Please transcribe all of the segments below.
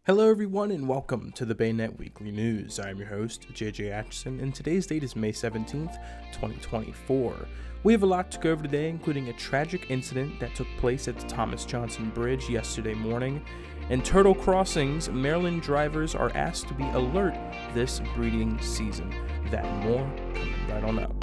Hello everyone and welcome to the BayNet Weekly News. I am your host, JJ Atchison, and today's date is May 17th, 2024. We have a lot to go over today, including a tragic incident that took place at the Thomas Johnson Bridge yesterday morning. In Turtle Crossings, Maryland drivers are asked to be alert this breeding season. That and more coming right on up.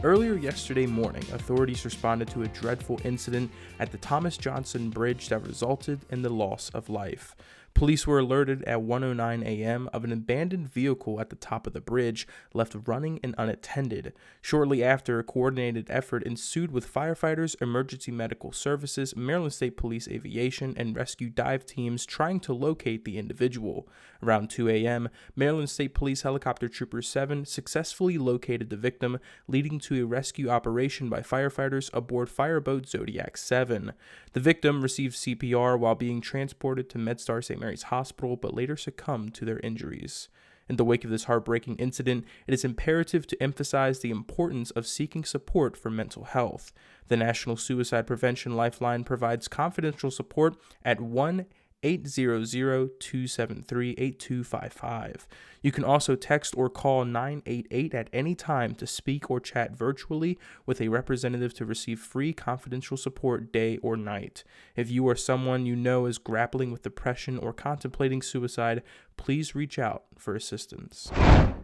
Earlier yesterday morning, authorities responded to a dreadful incident at the Thomas Johnson Bridge that resulted in the loss of life. Police were alerted at 1:09 a.m. of an abandoned vehicle at the top of the bridge, left running and unattended. Shortly after, a coordinated effort ensued with firefighters, emergency medical services, Maryland State Police Aviation, and rescue dive teams trying to locate the individual. Around 2 a.m., Maryland State Police Helicopter Trooper 7 successfully located the victim, leading to a rescue operation by firefighters aboard Fireboat Zodiac 7. The victim received CPR while being transported to MedStar St. Mary's Hospital, but later succumbed to their injuries. In the wake of this heartbreaking incident, it is imperative to emphasize the importance of seeking support for mental health. The National Suicide Prevention Lifeline provides confidential support at 1-800-273-8255. You can also text or call 988 at any time to speak or chat virtually with a representative to receive free confidential support day or night. If you or someone you know is grappling with depression or contemplating suicide, please reach out for assistance.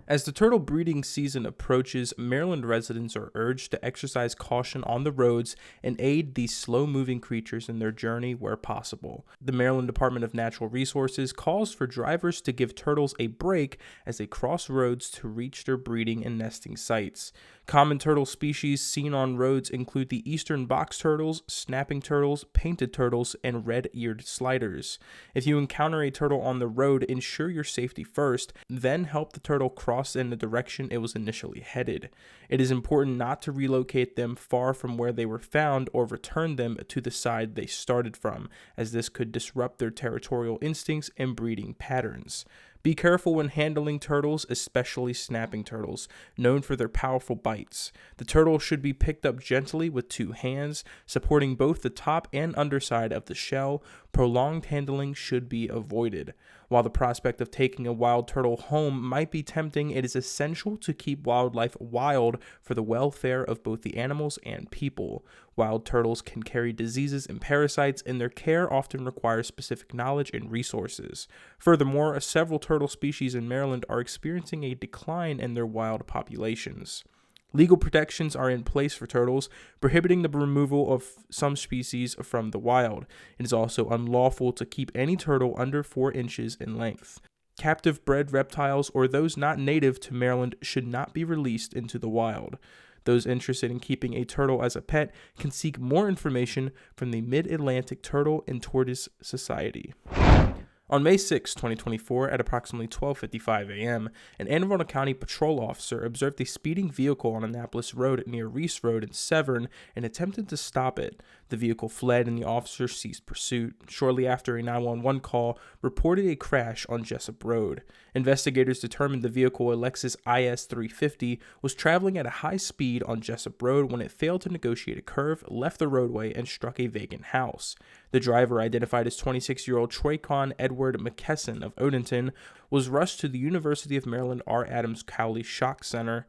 As the turtle breeding season approaches, Maryland residents are urged to exercise caution on the roads and aid these slow-moving creatures in their journey where possible. The Maryland Department of Natural Resources calls for drivers to give turtles a break as they cross roads to reach their breeding and nesting sites. Common turtle species seen on roads include the eastern box turtles, snapping turtles, painted turtles, and red-eared sliders. If you encounter a turtle on the road, ensure your safety first, then help the turtle cross in the direction it was initially headed. It is important not to relocate them far from where they were found or return them to the side they started from, as this could disrupt their territorial instincts and breeding patterns. Be careful when handling turtles, especially snapping turtles, known for their powerful bites. The turtle should be picked up gently with two hands, supporting both the top and underside of the shell. Prolonged handling should be avoided. While the prospect of taking a wild turtle home might be tempting, it is essential to keep wildlife wild for the welfare of both the animals and people. Wild turtles can carry diseases and parasites, and their care often requires specific knowledge and resources. Furthermore, several turtle species in Maryland are experiencing a decline in their wild populations. Legal protections are in place for turtles, prohibiting the removal of some species from the wild. It is also unlawful to keep any turtle under 4 inches in length. Captive bred reptiles or those not native to Maryland should not be released into the wild. Those interested in keeping a turtle as a pet can seek more information from the Mid-Atlantic Turtle and Tortoise Society. On May 6, 2024, at approximately 12:55 a.m., an Anne Arundel County patrol officer observed a speeding vehicle on Annapolis Road near Reese Road in Severn and attempted to stop it. The vehicle fled and the officer ceased pursuit. Shortly after, a 911 call reported a crash on Jessup Road. Investigators determined the vehicle, a Lexus IS 350, was traveling at a high speed on Jessup Road when it failed to negotiate a curve, left the roadway, and struck a vacant house. The driver, identified as 26-year-old Troycon Edward McKesson of Odenton, was rushed to the University of Maryland R. Adams Cowley Shock Center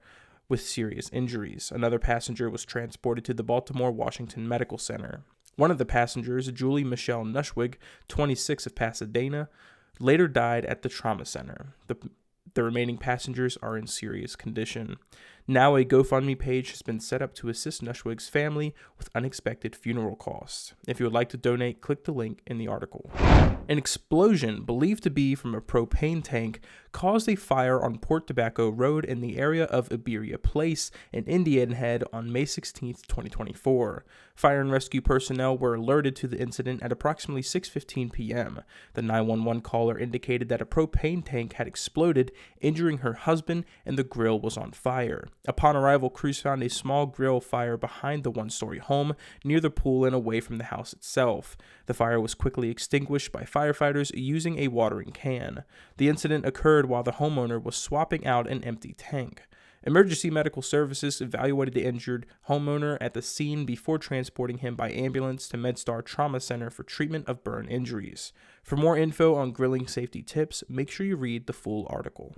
with serious injuries. Another passenger was transported to the Baltimore Washington Medical Center. One of the passengers, Julie Michelle Nushwig, 26 of Pasadena, later died at the trauma center. The remaining passengers are in serious condition. Now a GoFundMe page has been set up to assist Nushwig's family with unexpected funeral costs. If you would like to donate, click the link in the article. An explosion, believed to be from a propane tank, caused a fire on Port Tobacco Road in the area of Iberia Place in Indian Head on May 16, 2024. Fire and rescue personnel were alerted to the incident at approximately 6:15 p.m. The 911 caller indicated that a propane tank had exploded, injuring her husband, and the grill was on fire. Upon arrival, crews found a small grill fire behind the one-story home near the pool and away from the house itself. The fire was quickly extinguished by firefighters using a watering can. The incident occurred while the homeowner was swapping out an empty tank. Emergency medical services evaluated the injured homeowner at the scene before transporting him by ambulance to MedStar Trauma Center for treatment of burn injuries. For more info on grilling safety tips, make sure you read the full article.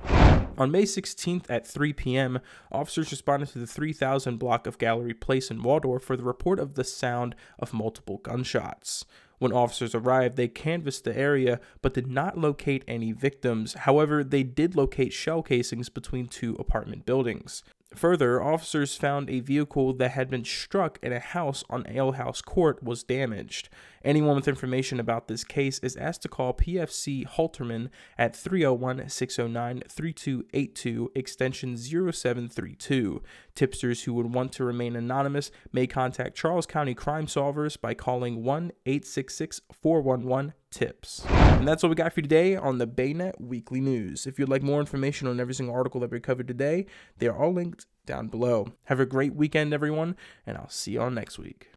On May 16th at 3 p.m., officers responded to the 3000 block of Gallery Place in Waldorf for the report of the sound of multiple gunshots. When officers arrived, they canvassed the area but did not locate any victims. However, they did locate shell casings between two apartment buildings. Further, officers found a vehicle that had been struck in a house on Ale House Court was damaged. Anyone with information about this case is asked to call PFC Halterman at 301-609-3282, extension 0732. Tipsters who would want to remain anonymous may contact Charles County Crime Solvers by calling 1-866-411-TIPS. And that's all we got for you today on the BayNet Weekly News. If you'd like more information on every single article that we covered today, they are all linked down below. Have a great weekend, everyone, and I'll see you all next week.